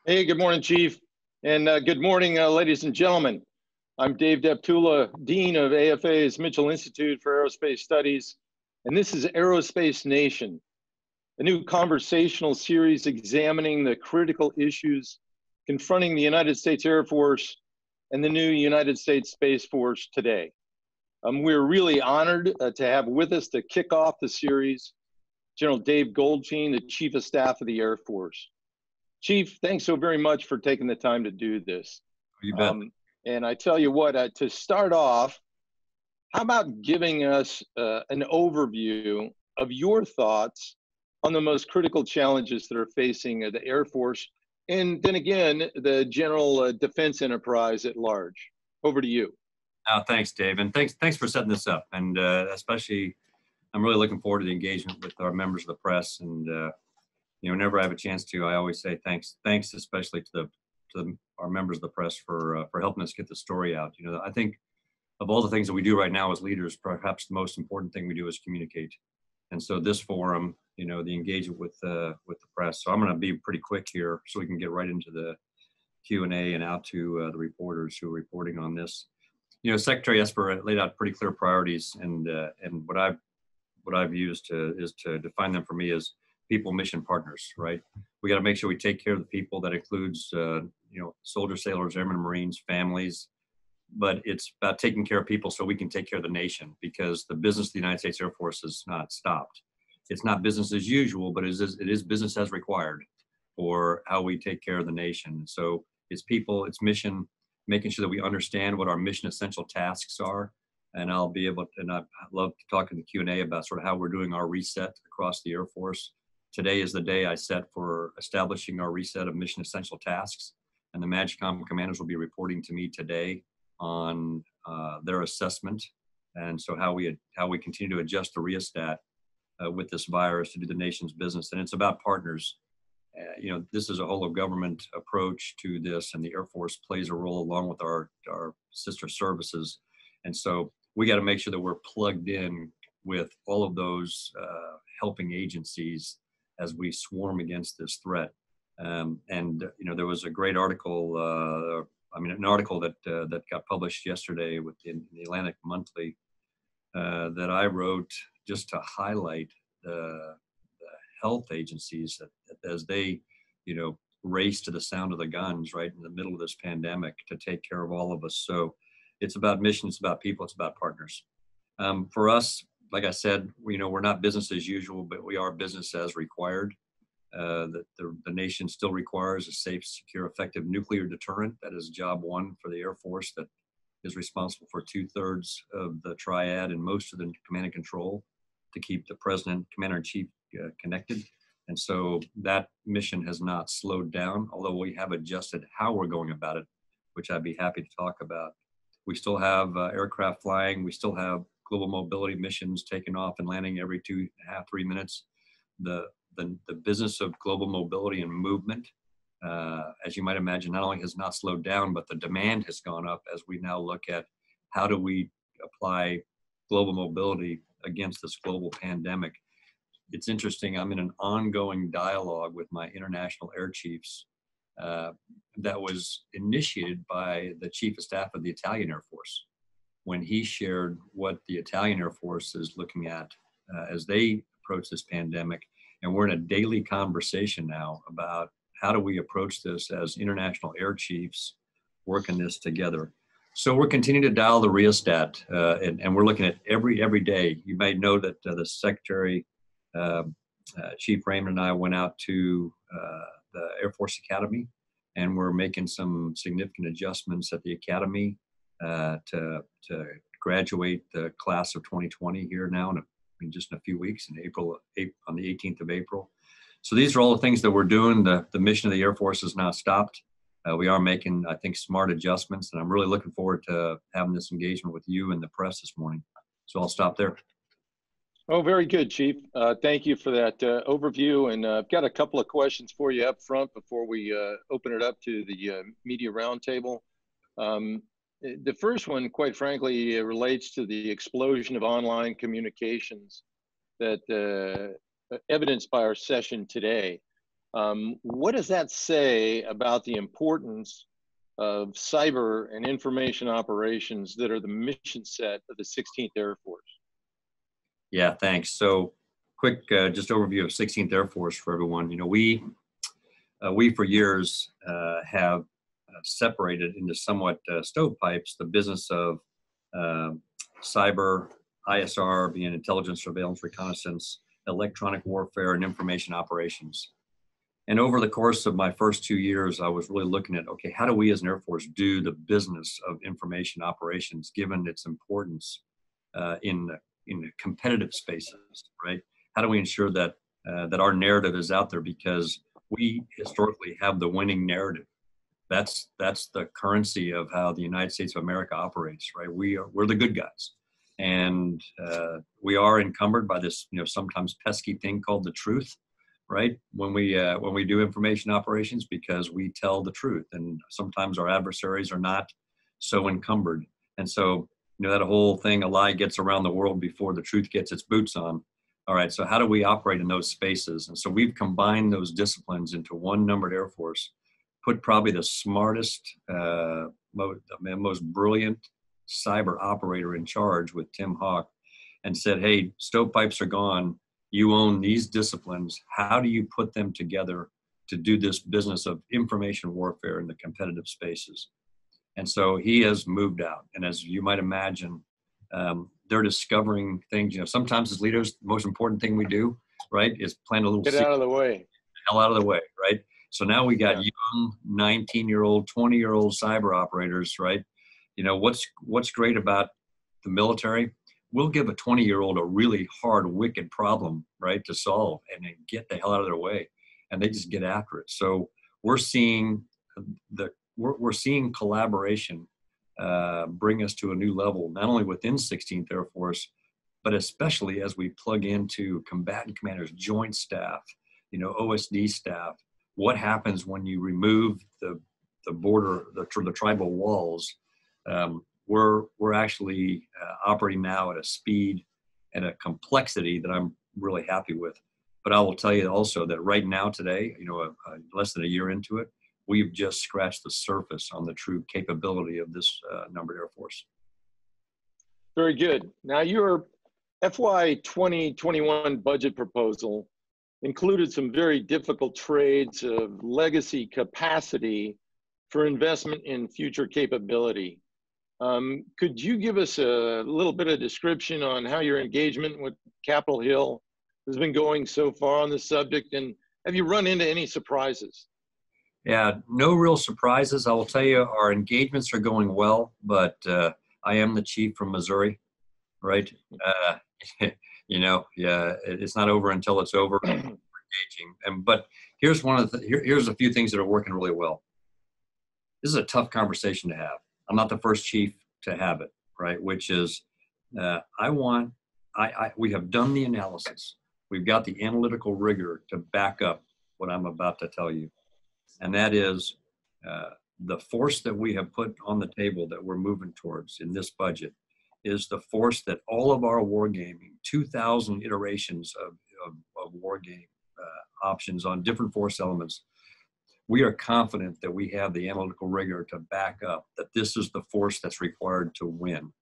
Hey, good morning, Chief. And good morning, ladies and gentlemen. I'm Dave Deptula, Dean of AFA's Mitchell Institute for Aerospace Studies, and this is Aerospace Nation, a new conversational series examining the critical issues confronting the United States Air Force and the new United States Space Force today. We're really honored to have with us to kick off the series, General Dave Goldfein, the Chief of Staff of the Air Force. Chief, thanks so very much for taking the time to do this. You bet. And I tell you what, to start off, how about giving us an overview of your thoughts on the most critical challenges that are facing the Air Force and then again, the general defense enterprise at large? Over to you. Thanks, Dave, and thanks for setting this up. And especially, I'm really looking forward to the engagement with our members of the press. And whenever I have a chance to, I always say thanks, especially to our members of the press for helping us get the story out. I think of all the things that we do right now as leaders, perhaps the most important thing we do is communicate. And so this forum, the engagement with the press. So I'm going to be pretty quick here, so we can get right into the Q&A and out to the reporters who are reporting on this. Secretary Esper laid out pretty clear priorities, and what I've used is to define them for me as people, mission, partners. Right? We got to make sure we take care of the people. That includes soldiers, sailors, airmen, Marines, families. But it's about taking care of people so we can take care of the nation, because the business of the United States Air Force has not stopped. It's not business as usual, but it is business as required for how we take care of the nation. So it's people, it's mission, making sure that we understand what our mission essential tasks are. And I love to talk in the Q&A about sort of how we're doing our reset across the Air Force. Today is the day I set for establishing our reset of mission essential tasks. And the MAGCOM commanders will be reporting to me today on their assessment. And so how we continue to adjust the rheostat with this virus to do the nation's business. And it's about partners. This is a whole of government approach to this, and the Air Force plays a role along with our sister services. And so we got to make sure that we're plugged in with all of those helping agencies as we swarm against this threat. There was a great article, an article that got published yesterday in the Atlantic Monthly that I wrote just to highlight the health agencies as they, race to the sound of the guns right in the middle of this pandemic to take care of all of us. So it's about mission, it's about people, it's about partners. For us, like I said, we're not business as usual, but we are business as required. The nation still requires a safe, secure, effective nuclear deterrent. That is job one for the Air Force, that is responsible for 2/3 of the triad and most of the command and control to keep the president, commander-in-chief connected. And so that mission has not slowed down, although we have adjusted how we're going about it, which I'd be happy to talk about. We still have aircraft flying. We still have global mobility missions taking off and landing every 2.5, 3 minutes. The business of global mobility and movement, as you might imagine, not only has not slowed down, but the demand has gone up as we now look at how do we apply global mobility against this global pandemic. It's interesting, I'm in an ongoing dialogue with my international air chiefs that was initiated by the Chief of Staff of the Italian Air Force, when he shared what the Italian Air Force is looking at as they approach this pandemic. And we're in a daily conversation now about how do we approach this as international air chiefs working this together. So we're continuing to dial the rheostat, and we're looking at every day. You may know that the Secretary, Chief Raymond, and I went out to the Air Force Academy, and we're making some significant adjustments at the Academy to graduate the class of 2020 here now in just a few weeks, in April, on the 18th of April. So these are all the things that we're doing. The mission of the Air Force has not stopped. We are making, I think, smart adjustments, and I'm really looking forward to having this engagement with you and the press this morning. So I'll stop there. Oh, very good, Chief. Thank you for that overview. And I've got a couple of questions for you up front before we open it up to the media roundtable. The first one, quite frankly, relates to the explosion of online communications that evidenced by our session today. What does that say about the importance of cyber and information operations that are the mission set of the 16th Air Force? Yeah, thanks. So quick, just overview of 16th Air Force for everyone. You know, we for years have separated into somewhat stovepipes the business of cyber, ISR, being intelligence, surveillance, reconnaissance, electronic warfare, and information operations. And over the course of my first 2 years, I was really looking at, okay, how do we as an Air Force do the business of information operations, given its importance in the competitive spaces, right? How do we ensure that that our narrative is out there, because we historically have the winning narrative. That's the currency of how the United States of America operates, right? We're the good guys, and we are encumbered by this, you know, sometimes pesky thing called the truth, right? When we do information operations, because we tell the truth, and sometimes our adversaries are not so encumbered, and so, you know, that whole thing, a lie gets around the world before the truth gets its boots on. All right, so how do we operate in those spaces? And so we've combined those disciplines into one numbered Air Force, put probably the smartest, most brilliant cyber operator in charge with Tim Hawk, and said, hey, stovepipes are gone. You own these disciplines. How do you put them together to do this business of information warfare in the competitive spaces? And so he has moved out. And as you might imagine, they're discovering things. You know, sometimes as leaders, the most important thing we do, right, is plant a little Get out of the way. hell out of the way, right? So now we got young 19-year-old, 20-year-old cyber operators, right? You know, what's great about the military? We'll give a 20-year-old a really hard, wicked problem, right, to solve, and then get the hell out of their way, and they just get after it. So we're seeing we're seeing collaboration bring us to a new level, not only within 16th Air Force, but especially as we plug into combatant commanders, joint staff, you know, OSD staff. What happens when you remove the border, the tribal walls? We're actually operating now at a speed and a complexity that I'm really happy with. But I will tell you also that right now, today, you know, less than a year into it, we've just scratched the surface on the true capability of this numbered Air Force. Very good. Now, your FY 2021 budget proposal included some very difficult trades of legacy capacity for investment in future capability. Could you give us a little bit of description on how your engagement with Capitol Hill has been going so far on this subject, and have you run into any surprises? Yeah, no real surprises. I will tell you, our engagements are going well, but I am the chief from Missouri, right? You know, yeah, it's not over until it's over. We're engaging, but here's here's a few things that are working really well. This is a tough conversation to have. I'm not the first chief to have it, right? Which is, we have done the analysis. We've got the analytical rigor to back up what I'm about to tell you. And that is the force that we have put on the table that we're moving towards in this budget is the force that all of our wargaming, 2,000 iterations of wargame options on different force elements, we are confident that we have the analytical rigor to back up that this is the force that's required to win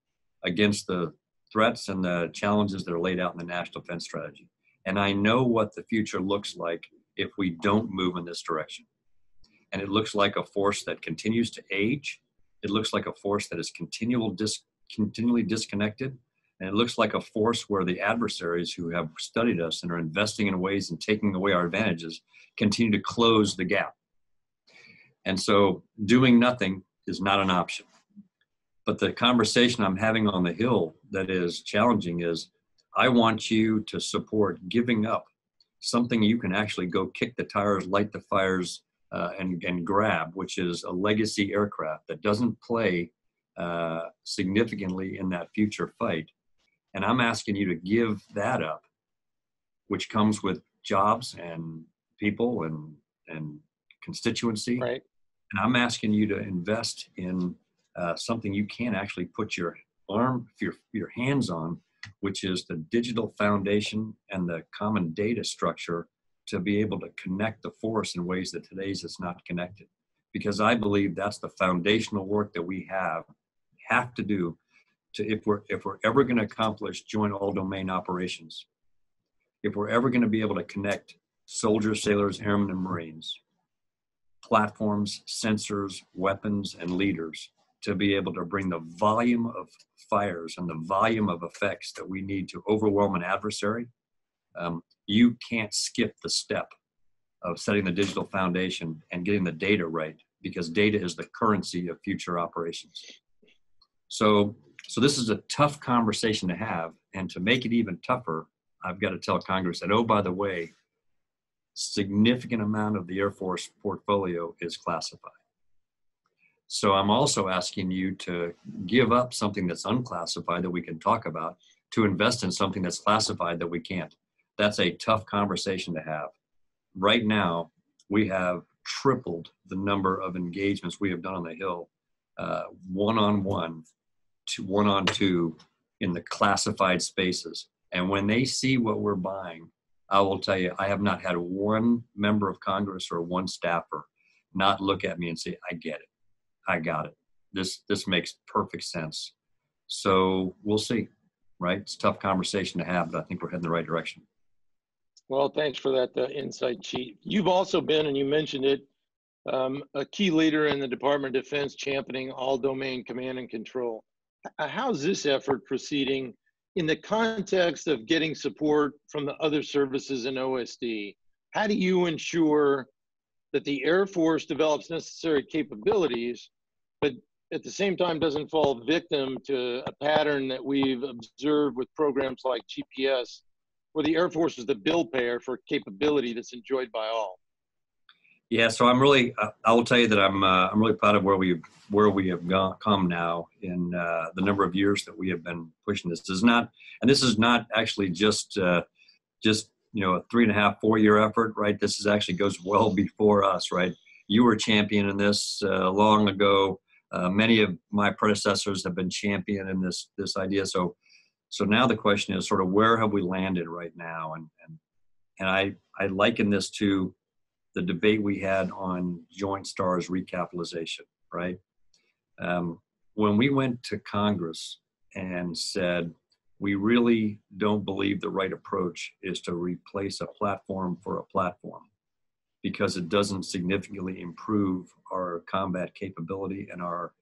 against the threats and the challenges that are laid out in the National Defense Strategy. And I know what the future looks like if we don't move in this direction. And it looks like a force that continues to age. It looks like a force that is continually disconnected. And it looks like a force where the adversaries who have studied us and are investing in ways and taking away our advantages continue to close the gap. And so doing nothing is not an option. But the conversation I'm having on the Hill that is challenging is, I want you to support giving up something you can actually go kick the tires, light the fires, and grab, which is a legacy aircraft that doesn't play significantly in that future fight. And I'm asking you to give that up, which comes with jobs and people and constituency. Right. And I'm asking you to invest in something you can actually put your hands on, which is the digital foundation and the common data structure to be able to connect the force in ways that today's is not connected. Because I believe that's the foundational work that we have to do to, if we're ever going to accomplish joint all domain operations, if we're ever going to be able to connect soldiers, sailors, airmen, and Marines, platforms, sensors, weapons, and leaders to be able to bring the volume of fires and the volume of effects that we need to overwhelm an adversary, you can't skip the step of setting the digital foundation and getting the data right, because data is the currency of future operations. So this is a tough conversation to have, and to make it even tougher, I've got to tell Congress that, oh, by the way, significant amount of the Air Force portfolio is classified. So I'm also asking you to give up something that's unclassified that we can talk about to invest in something that's classified that we can't. That's a tough conversation to have. Right now, we have tripled the number of engagements we have done on the Hill, one-on-one to one-on-two in the classified spaces. And when they see what we're buying, I will tell you, I have not had one member of Congress or one staffer not look at me and say, I get it. I got it. This makes perfect sense. So we'll see, right? It's a tough conversation to have, but I think we're heading the right direction. Well, thanks for that insight, Chief. You've also been, and you mentioned it, a key leader in the Department of Defense championing all domain command and control. How's this effort proceeding in the context of getting support from the other services in OSD? How do you ensure that the Air Force develops necessary capabilities, but at the same time doesn't fall victim to a pattern that we've observed with programs like GPS, where the Air Force is the bill payer for capability that's enjoyed by all? Yeah, so I will tell you that I'm really proud of where we have come now in the number of years that we have been pushing this. This is not actually just a 3.5, 4 year effort, right? This is actually goes well before us, right? You were championing this long ago. Many of my predecessors have been championing this idea. So now the question is sort of where have we landed right now? And I liken this to the debate we had on Joint STARS recapitalization, right? When we went to Congress and said, we really don't believe the right approach is to replace a platform for a platform because it doesn't significantly improve our combat capability and our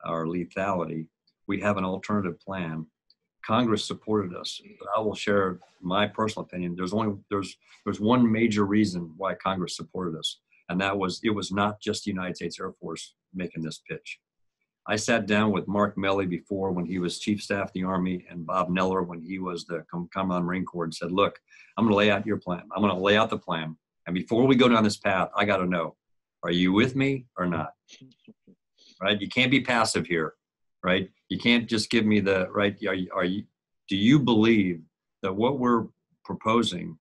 lethality. We have an alternative plan. Congress supported us. But I will share my personal opinion. There's one major reason why Congress supported us, and that was it was not just the United States Air Force making this pitch. I sat down with Mark Melley before when he was Chief Staff of the Army, and Bob Neller when he was the Commandant Marine Corps, and said, look, I'm going to lay out your plan. I'm going to lay out the plan. And before we go down this path, I got to know, are you with me or not? Right? You can't be passive here. Right? You can't just give me the right. Do you believe that what we're proposing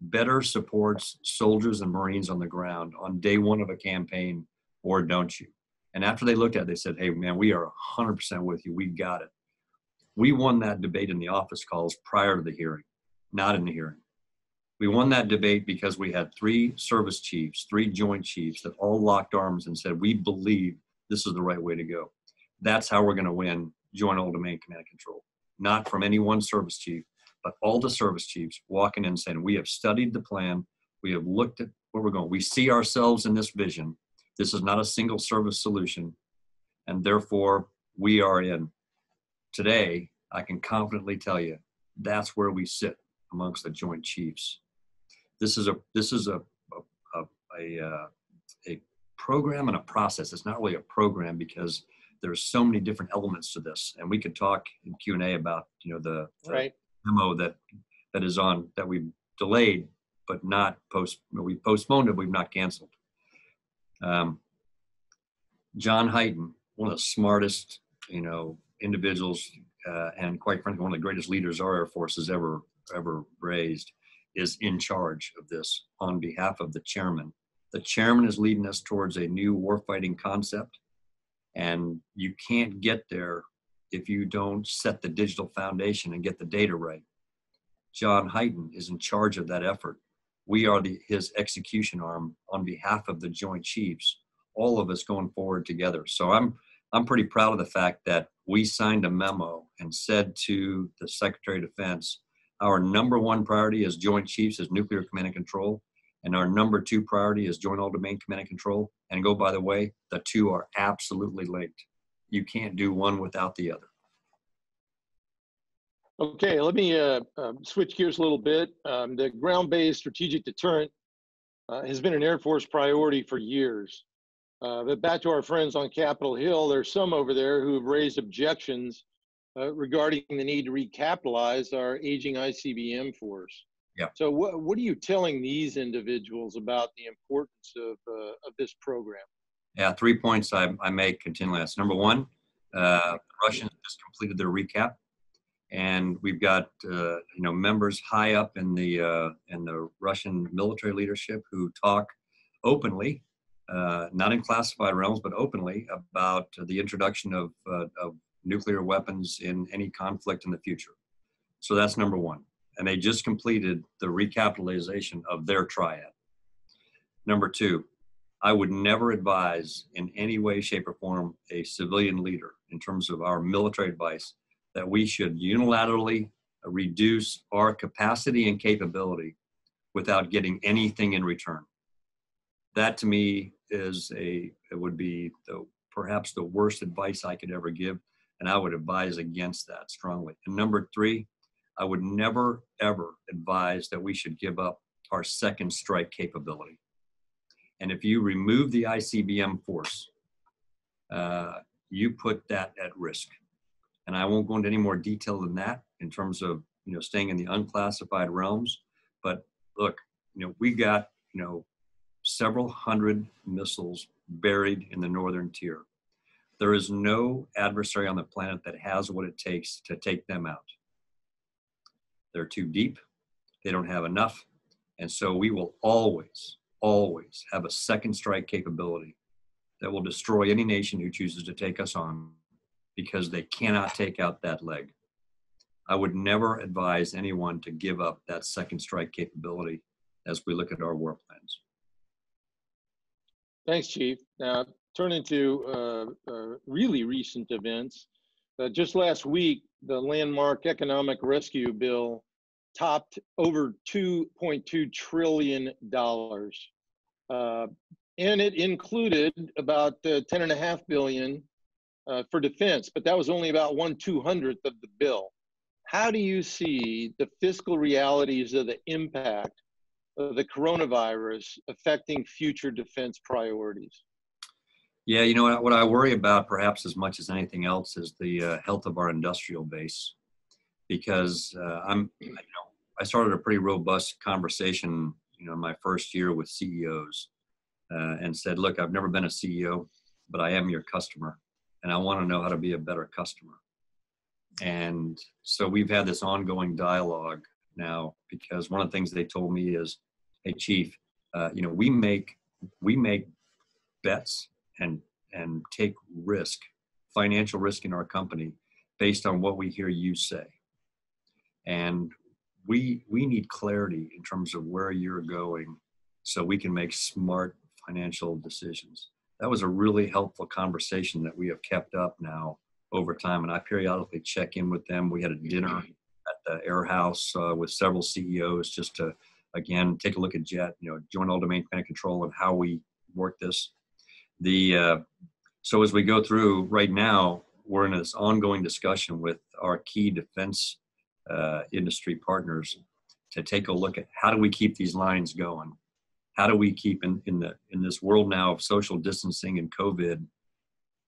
better supports soldiers and Marines on the ground on day one of a campaign, or don't you? And after they looked at it, they said, hey, man, we are 100% with you. We got it. We won that debate in the office calls prior to the hearing, not in the hearing. We won that debate because we had 3 service chiefs, 3 joint chiefs that all locked arms and said, we believe this is the right way to go. That's how we're going to win joint all domain command and control. Not from any one service chief, but all the service chiefs walking in and saying, we have studied the plan. We have looked at where we're going. We see ourselves in this vision. This is not a single service solution. And therefore, we are in. Today, I can confidently tell you that's where we sit amongst the joint chiefs. This is a program and a process. It's not really a program because there's so many different elements to this, and we could talk in Q&A about the memo that is on that we've delayed, but not we postponed it. We've not canceled. John Hyten, one of the smartest individuals, and quite frankly one of the greatest leaders our Air Force has ever raised, is in charge of this on behalf of the chairman. The chairman is leading us towards a new warfighting concept. And you can't get there if you don't set the digital foundation and get the data right. John Hyten is in charge of that effort. we are his execution arm on behalf of the Joint Chiefs, all of us going forward together. So I'm pretty proud of the fact that we signed a memo and said to the Secretary of Defense, our number one priority as Joint Chiefs is nuclear command and control, and our number two priority is joint all-domain command and control. And go, by the way, the two are absolutely linked. You can't do one without the other. Okay, let me switch gears a little bit. The ground-based strategic deterrent has been an Air Force priority for years. But back to our friends on Capitol Hill, there's some over there who have raised objections regarding the need to recapitalize our aging ICBM force. Yeah. So what are you telling these individuals about the importance of this program? Yeah, 3 points I make continually. That's number one, the Russians just completed their recap, and we've got members high up in the Russian military leadership who talk openly, not in classified realms, but openly about the introduction of nuclear weapons in any conflict in the future. So that's number one. And they just completed the recapitalization of their triad. Number two, I would never advise in any way, shape, or form a civilian leader in terms of our military advice that we should unilaterally reduce our capacity and capability without getting anything in return. That to me would be perhaps the worst advice I could ever give, and I would advise against that strongly. And number three, I would never, ever advise that we should give up our second strike capability. And if you remove the ICBM force, you put that at risk. And I won't go into any more detail than that in terms of staying in the unclassified realms. But look, we got several hundred missiles buried in the northern tier. There is no adversary on the planet that has what it takes to take them out. They're too deep. They don't have enough. And so we will always, always have a second strike capability that will destroy any nation who chooses to take us on, because they cannot take out that leg. I would never advise anyone to give up that second strike capability as we look at our war plans. Thanks, Chief. Now, turning to really recent events. Just last week, the landmark economic rescue bill topped over $2.2 trillion. And it included about $10.5 billion for defense, but that was only about 1/200th of the bill. How do you see the fiscal realities of the impact of the coronavirus affecting future defense priorities? Yeah, what I worry about perhaps as much as anything else is the health of our industrial base, because I started a pretty robust conversation, my first year with CEOs, and said, look, I've never been a CEO, but I am your customer, and I want to know how to be a better customer. And so we've had this ongoing dialogue now, because one of the things they told me is, hey, Chief, we make bets and take risk, financial risk in our company based on what we hear you say. And we need clarity in terms of where you're going so we can make smart financial decisions. That was a really helpful conversation that we have kept up now over time. And I periodically check in with them. We had a dinner at the Air House with several CEOs just to, again, take a look at joint all-domain command and control and how we work this. So as we go through right now, we're in this ongoing discussion with our key defense industry partners to take a look at how do we keep these lines going? How do we keep in this world now of social distancing and COVID?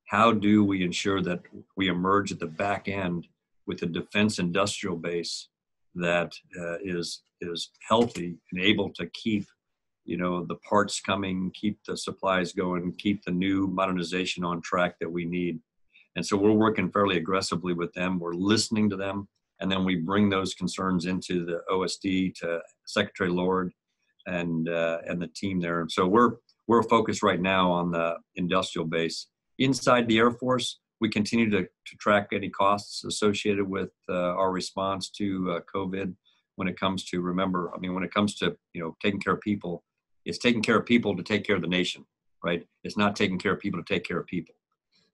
How do we ensure that we emerge at the back end with a defense industrial base that is healthy and able to keep the parts coming, keep the supplies going, keep the new modernization on track that we need? And so we're working fairly aggressively with them. We're listening to them. And then we bring those concerns into the OSD to Secretary Lord and the team there. And so we're focused right now on the industrial base. Inside the Air Force, we continue to track any costs associated with our response to COVID. when it comes to, remember, I mean, when it comes to, taking care of people, it's taking care of people to take care of the nation, right? It's not taking care of people to take care of people.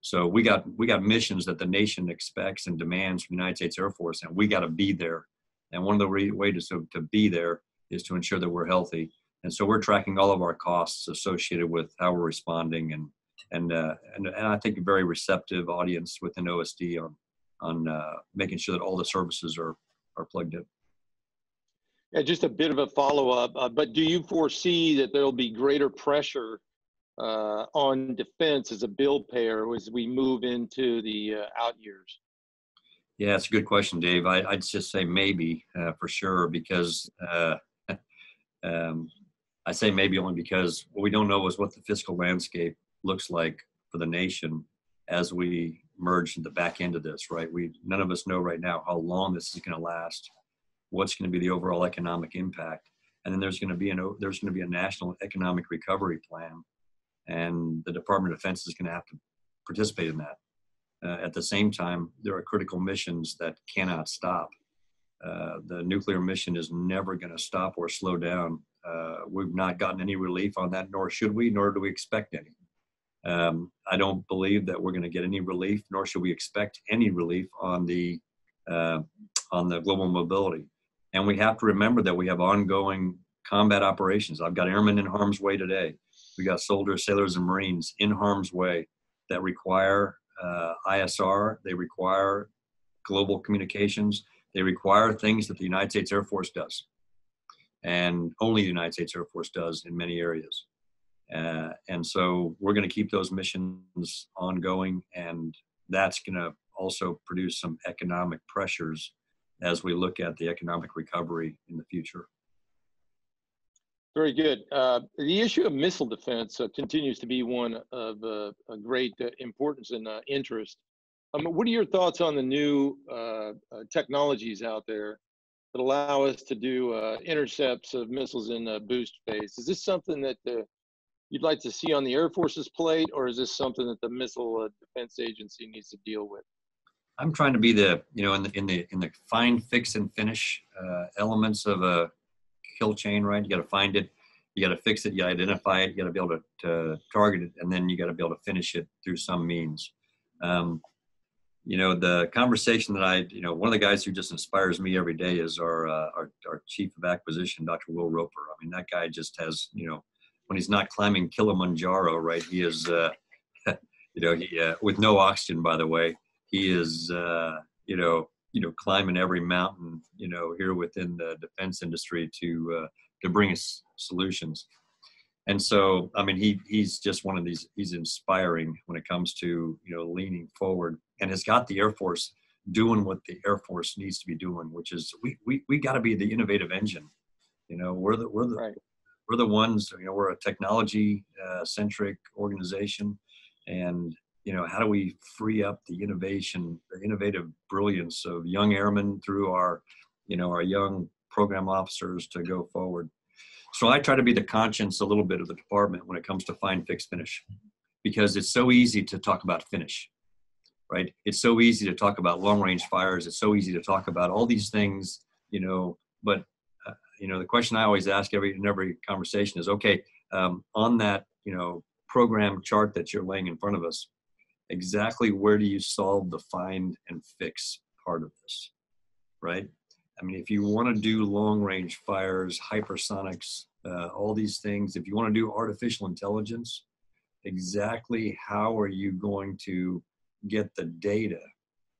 So we got missions that the nation expects and demands from the United States Air Force, and we got to be there. And one of the ways to be there is to ensure that we're healthy. And so we're tracking all of our costs associated with how we're responding, and I think a very receptive audience within OSD on making sure that all the services are plugged in. Yeah, just a bit of a follow-up, but do you foresee that there'll be greater pressure on defense as a bill payer as we move into the out years? Yeah, it's a good question, Dave. I'd just say maybe for sure, because I say maybe only because what we don't know is what the fiscal landscape looks like for the nation as we merge in the back end of this, right? None of us know right now how long this is going to last, what's going to be the overall economic impact, and then there's going to be a national economic recovery plan, and the Department of Defense is going to have to participate in that. At the same time, there are critical missions that cannot stop. The nuclear mission is never going to stop or slow down. We've not gotten any relief on that, nor should we, nor do we expect any. I don't believe that we're going to get any relief, nor should we expect any relief on the global mobility. And we have to remember that we have ongoing combat operations. I've got airmen in harm's way today. We got soldiers, sailors, and Marines in harm's way that require ISR. They require global communications. They require things that the United States Air Force does, and only the United States Air Force does in many areas. And so we're going to keep those missions ongoing, and that's going to also produce some economic pressures as we look at the economic recovery in the future. Very good. The issue of missile defense continues to be one of a great importance and interest. What are your thoughts on the new technologies out there that allow us to do intercepts of missiles in boost phase? Is this something that you'd like to see on the Air Force's plate, or is this something that the Missile Defense Agency needs to deal with? I'm trying to be the, in the find, fix, and finish elements of a kill chain, right? You got to find it, you got to fix it, you got to identify it, you got to be able to target it, and then you got to be able to finish it through some means. The conversation that one of the guys who just inspires me every day is our chief of acquisition, Dr. Will Roper. I mean, that guy just has, when he's not climbing Kilimanjaro, right? He is, with no oxygen, by the way, he is, climbing every mountain, here within the defense industry to bring us solutions. And so, I mean, he's just one of these, he's inspiring when it comes to, leaning forward, and has got the Air Force doing what the Air Force needs to be doing, which is we got to be the innovative engine. We're the right. We're the ones, we're a technology centric organization, and how do we free up the innovative brilliance of young airmen through our young program officers to go forward. So I try to be the conscience a little bit of the department when it comes to find, fix, finish, because it's so easy to talk about finish, right? It's so easy to talk about long range fires. It's so easy to talk about all these things, but the question I always ask in every conversation is, okay, on that, program chart that you're laying in front of us, exactly where do you solve the find and fix part of this, right? I mean, if you want to do long range fires, hypersonics, all these things, if you want to do artificial intelligence, exactly how are you going to get the data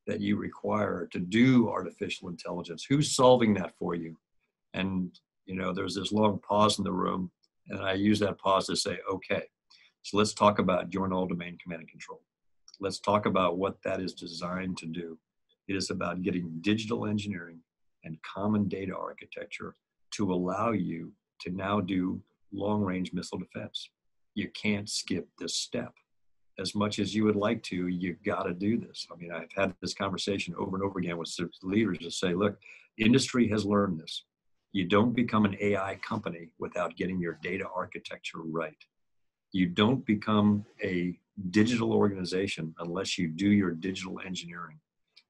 that you require to do artificial intelligence? Who's solving that for you? And, there's this long pause in the room, and I use that pause to say, okay, so let's talk about Joint All-Domain Command and Control. Let's talk about what that is designed to do. It is about getting digital engineering and common data architecture to allow you to now do long-range missile defense. You can't skip this step. As much as you would like to, you've got to do this. I mean, I've had this conversation over and over again with leaders to say, look, industry has learned this. You don't become an AI company without getting your data architecture right. You don't become a digital organization unless you do your digital engineering.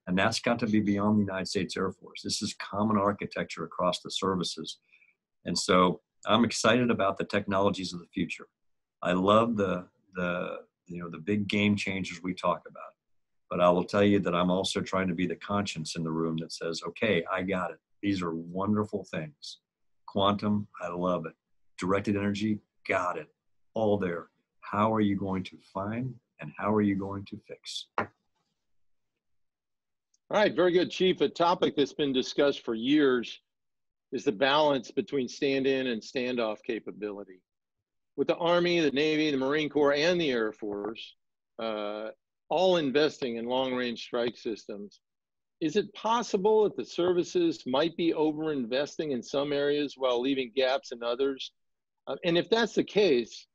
And that's got to be beyond the United States Air Force. This is common architecture across the services. And so I'm excited about the technologies of the future. I love the big game changers we talk about. But I will tell you that I'm also trying to be the conscience in the room that says, okay, I got it. These are wonderful things. Quantum, I love it. Directed energy, got it. All there. How are you going to find and how are you going to fix? All right, very good, Chief. A topic that's been discussed for years is the balance between stand-in and standoff capability. With the Army, the Navy, the Marine Corps, and the Air Force, all investing in long-range strike systems, is it possible that the services might be over-investing in some areas while leaving gaps in others? And if that's the case,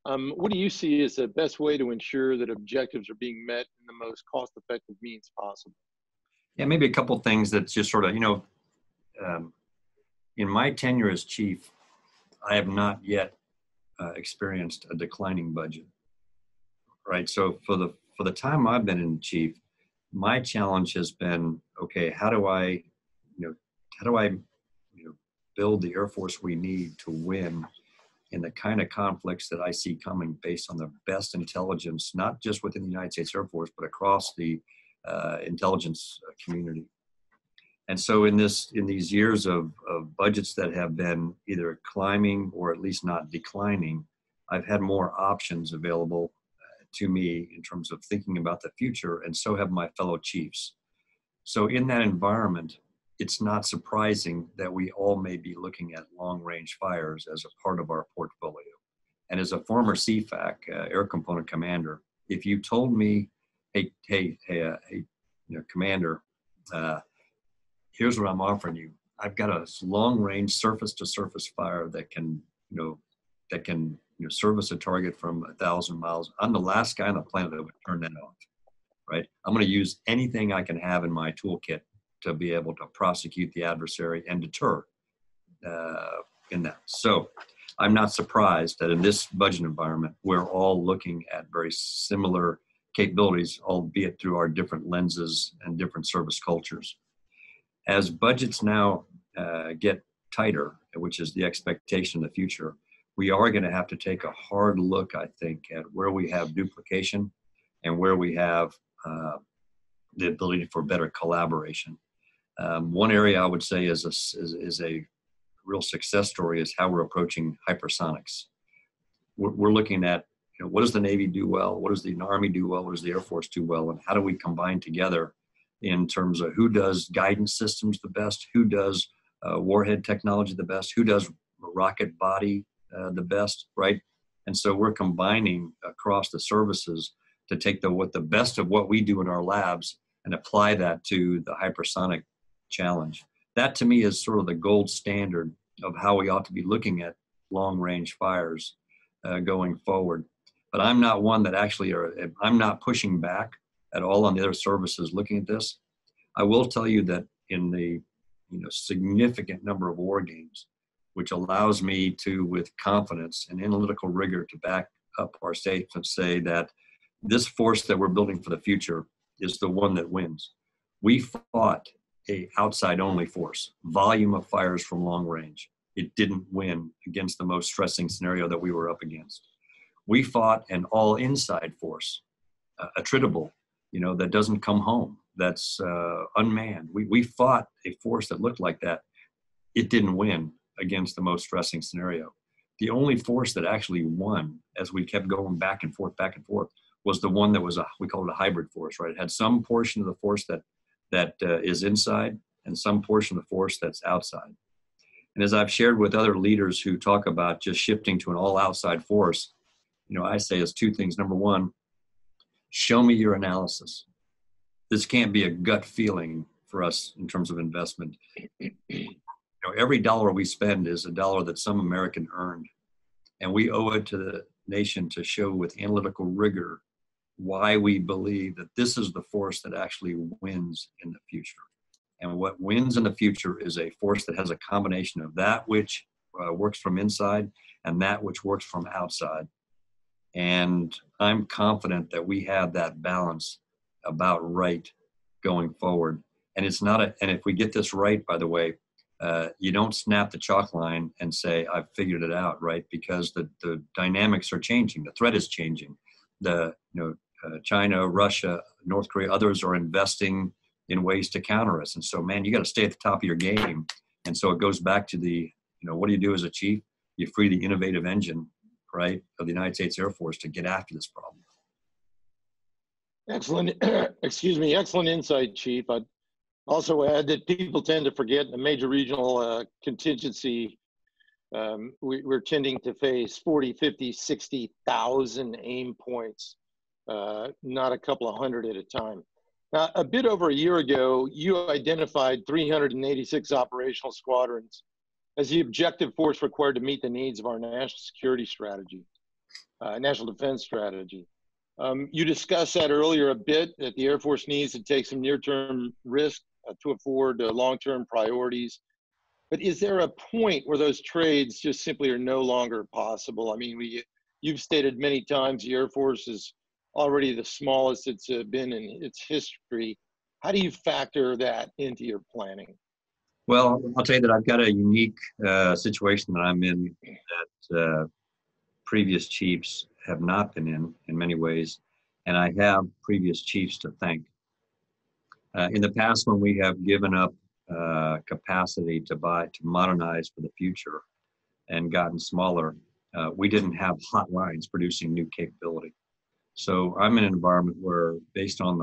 what do you see as the best way to ensure that objectives are being met in the most cost-effective means possible? Yeah, maybe a couple things that's just sort of, in my tenure as chief, I have not yet experienced a declining budget, right? So for the time I've been in chief, my challenge has been, okay, how do I build the Air Force we need to win in the kind of conflicts that I see coming based on the best intelligence, not just within the United States Air Force, but across the intelligence community. And so in these years of budgets that have been either climbing or at least not declining, I've had more options available to me in terms of thinking about the future, and so have my fellow chiefs. So in that environment, it's not surprising that we all may be looking at long-range fires as a part of our portfolio. And as a former CFAC, Air Component Commander, if you told me, hey, Commander, here's what I'm offering you. I've got a long-range surface-to-surface fire that can service a target from 1,000 miles. I'm the last guy on the planet that would turn that off, right? I'm going to use anything I can have in my toolkit to be able to prosecute the adversary and deter in that. So I'm not surprised that in this budget environment, we're all looking at very similar capabilities, albeit through our different lenses and different service cultures. As budgets now get tighter, which is the expectation in the future, we are going to have to take a hard look, I think, at where we have duplication and where we have the ability for better collaboration. One area I would say is a real success story is how we're approaching hypersonics. We're looking at what does the Navy do well, what does the Army do well, what does the Air Force do well, and how do we combine together in terms of who does guidance systems the best, who does warhead technology the best, who does rocket body the best, right? And so we're combining across the services to take the best of what we do in our labs and apply that to the hypersonic challenge. That to me is sort of the gold standard of how we ought to be looking at long-range fires going forward. But I'm not one that I'm not pushing back at all on the other services looking at this. I will tell you that in the significant number of war games, which allows me to, with confidence and analytical rigor, to back up our statements, say that this force that we're building for the future is the one that wins. We fought a outside-only force, volume of fires from long range. It didn't win against the most stressing scenario that we were up against. We fought an all-inside force, attritable, that doesn't come home, that's unmanned. We fought a force that looked like that. It didn't win against the most stressing scenario. The only force that actually won, as we kept going back and forth, was the one that was we call it a hybrid force, right? It had some portion of the force that is inside and some portion of the force that's outside. And as I've shared with other leaders who talk about just shifting to an all outside force, I say is two things. Number one, show me your analysis. This can't be a gut feeling for us in terms of investment. Every dollar we spend is a dollar that some American earned. And we owe it to the nation to show with analytical rigor why we believe that this is the force that actually wins in the future. And what wins in the future is a force that has a combination of that which works from inside and that which works from outside. And I'm confident that we have that balance about right going forward. And it's not and if we get this right, by the way, you don't snap the chalk line and say, I've figured it out, right? Because the dynamics are changing. The threat is changing. China, Russia, North Korea, others are investing in ways to counter us. And so, man, you got to stay at the top of your game. And so it goes back to what do you do as a chief? You free the innovative engine, right, of the United States Air Force to get after this problem. Excellent, excuse me, excellent insight, Chief. I'd also add that people tend to forget a major regional contingency. We're tending to face 40, 50, 60,000 aim points, not a couple of hundred at a time. Now, a bit over a year ago, you identified 386 operational squadrons as the objective force required to meet the needs of our national security strategy, national defense strategy. You discussed that earlier a bit, that the Air Force needs to take some near-term risk to afford long-term priorities. But is there a point where those trades just simply are no longer possible? I mean, you've stated many times the Air Force is already the smallest it's been in its history. How do you factor that into your planning? Well, I'll tell you that I've got a unique situation that I'm in that previous chiefs have not been in many ways, and I have previous chiefs to thank. In the past, when we have given up capacity to modernize for the future and gotten smaller, we didn't have hot lines producing new capability. So I'm in an environment where, based on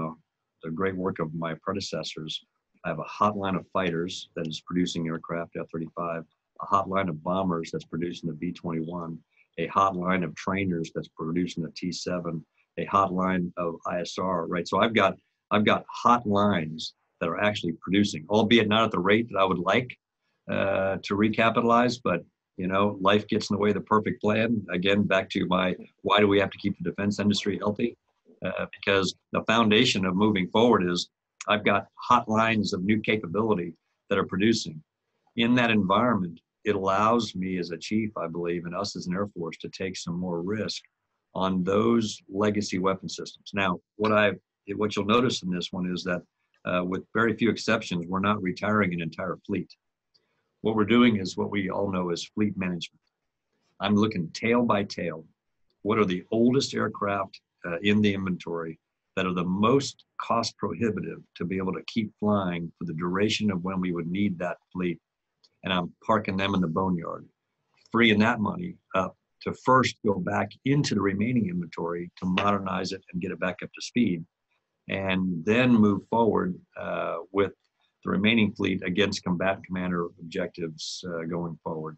the great work of my predecessors, I have a hot line of fighters that is producing aircraft, F-35, a hot line of bombers that's producing the B-21, a hot line of trainers that's producing the T-7, a hot line of ISR, right? So I've got hot lines that are actually producing, albeit not at the rate that I would like to recapitalize, but life gets in the way of the perfect plan. Again, back to why do we have to keep the defense industry healthy? Because the foundation of moving forward is I've got hot lines of new capability that are producing. In that environment, it allows me as a chief, I believe, and us as an Air Force to take some more risk on those legacy weapon systems. Now, what you'll notice in this one is that with very few exceptions, we're not retiring an entire fleet. What we're doing is what we all know as fleet management. I'm looking tail by tail. What are the oldest aircraft in the inventory that are the most cost prohibitive to be able to keep flying for the duration of when we would need that fleet? And I'm parking them in the boneyard, freeing that money up to first go back into the remaining inventory to modernize it and get it back up to speed, and then move forward with the remaining fleet against combatant commander objectives going forward.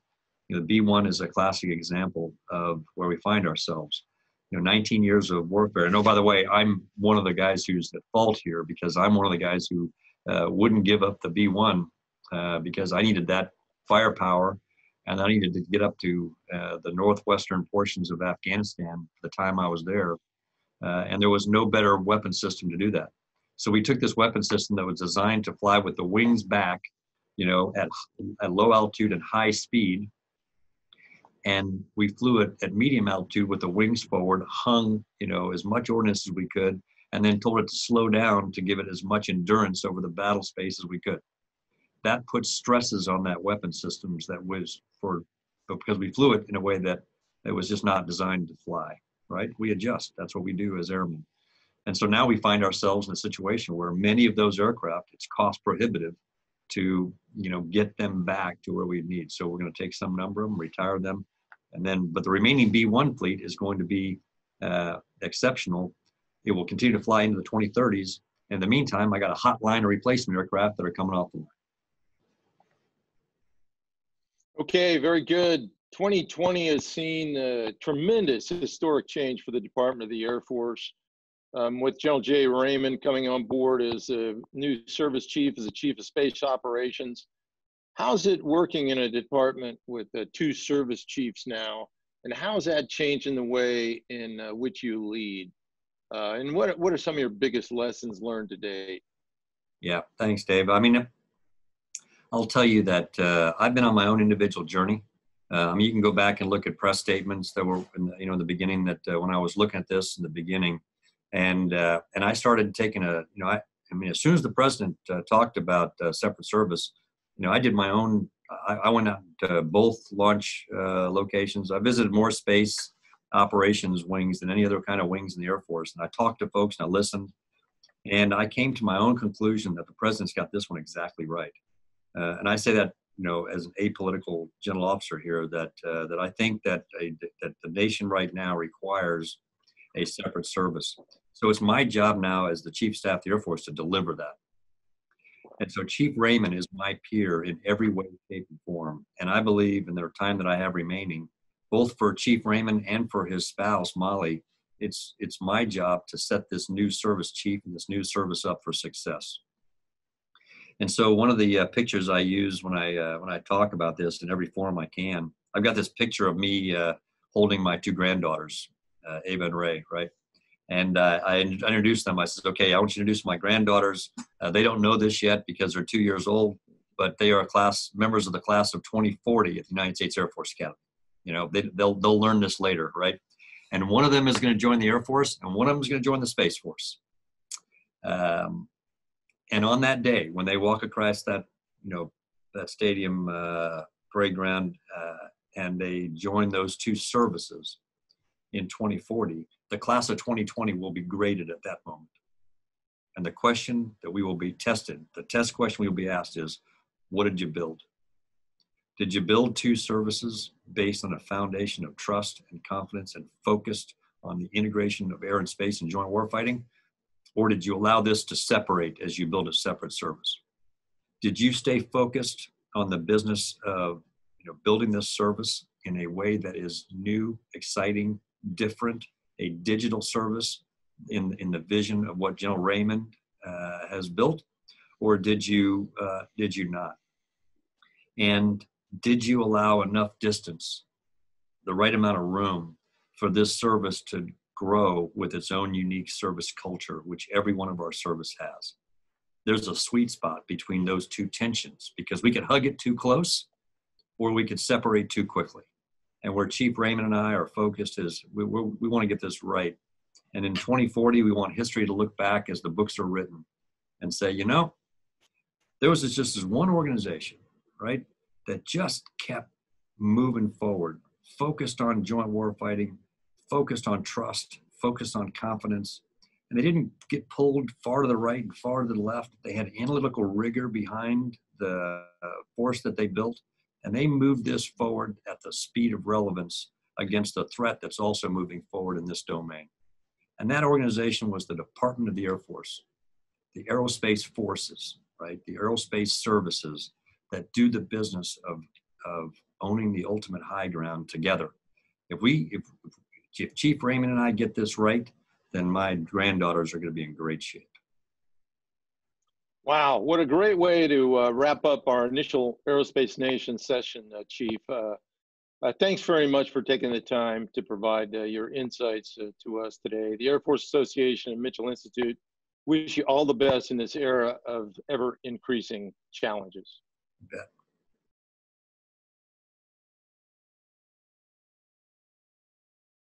The B-1 is a classic example of where we find ourselves. 19 years of warfare. And oh, by the way, I'm one of the guys who's at fault here, because I'm one of the guys who wouldn't give up the B-1 because I needed that firepower, and I needed to get up to the northwestern portions of Afghanistan the time I was there. And there was no better weapon system to do that. So we took this weapon system that was designed to fly with the wings back, at low altitude and high speed. And we flew it at medium altitude with the wings forward, hung, as much ordnance as we could, and then told it to slow down to give it as much endurance over the battle space as we could. That put stresses on that weapon systems because we flew it in a way that it was just not designed to fly, right? We adjust. That's what we do as airmen. And so now we find ourselves in a situation where many of those aircraft, it's cost prohibitive to, get them back to where we need. So we're going to take some number of them, retire them, but the remaining B-1 fleet is going to be exceptional. It will continue to fly into the 2030s. In the meantime, I got a hot line of replacement aircraft that are coming off the line. Okay, very good. 2020 has seen a tremendous historic change for the Department of the Air Force, with General Jay Raymond coming on board as a new service chief, as a chief of space operations. How's it working in a department with two service chiefs now, and how's that changing the way in which you lead? And what are some of your biggest lessons learned to date? Yeah, thanks, Dave. I mean, I'll tell you that I've been on my own individual journey. You can go back and look at press statements that were, in the beginning, that when I was looking at this in the beginning, and I started taking I mean, as soon as the president talked about separate service, you know, I did my own. I went out to both launch locations. I visited more space operations wings than any other kind of wings in the Air Force, and I talked to folks and I listened, and I came to my own conclusion that the president's got this one exactly right. And I say that, you know, as an apolitical general officer here, that that I think that that the nation right now requires a separate service. So it's my job now as the Chief of Staff of the Air Force to deliver that. And so Chief Raymond is my peer in every way, shape, and form. And I believe in the time that I have remaining, both for Chief Raymond and for his spouse, Molly, it's my job to set this new service chief and this new service up for success. And so one of the pictures I use when I talk about this in every forum I can, I've got this picture of me holding my two granddaughters, Ava and Ray, right? And I introduced them. I said, okay, I want you to introduce my granddaughters. They don't know this yet because they're 2 years old, but they are members of the class of 2040 at the United States Air Force Academy. You know, they'll learn this later, right? And one of them is going to join the Air Force, and one of them is going to join the Space Force. And on that day, when they walk across that, you know, that stadium parade ground, and they join those two services in 2040, the class of 2020 will be graded at that moment. And the question that we will be tested, the test question we will be asked is, what did you build? Did you build two services based on a foundation of trust and confidence and focused on the integration of air and space and joint warfighting? Or did you allow this to separate as you build a separate service? Did you stay focused on the business of, you know, building this service in a way that is new, exciting, different, a digital service in the vision of what General Raymond has built, or did you not? And did you allow enough distance, the right amount of room for this service to grow with its own unique service culture, which every one of our service has? There's a sweet spot between those two tensions, because we could hug it too close or we could separate too quickly. And where Chief Raymond and I are focused is we want to get this right. And in 2040, we want history to look back as the books are written and say, you know, there was just this one organization, right, that just kept moving forward, focused on joint warfighting, focused on trust, focused on confidence. And they didn't get pulled far to the right and far to the left. They had analytical rigor behind the force that they built. And they moved this forward at the speed of relevance against a threat that's also moving forward in this domain. And that organization was the Department of the Air Force, the Aerospace Forces, right? The Aerospace Services that do the business of owning the ultimate high ground together. If Chief Raymond and I get this right, then my granddaughters are going to be in great shape. Wow, what a great way to wrap up our initial Aerospace Nation session, Chief. Thanks very much for taking the time to provide your insights to us today. The Air Force Association and Mitchell Institute wish you all the best in this era of ever increasing challenges. You bet.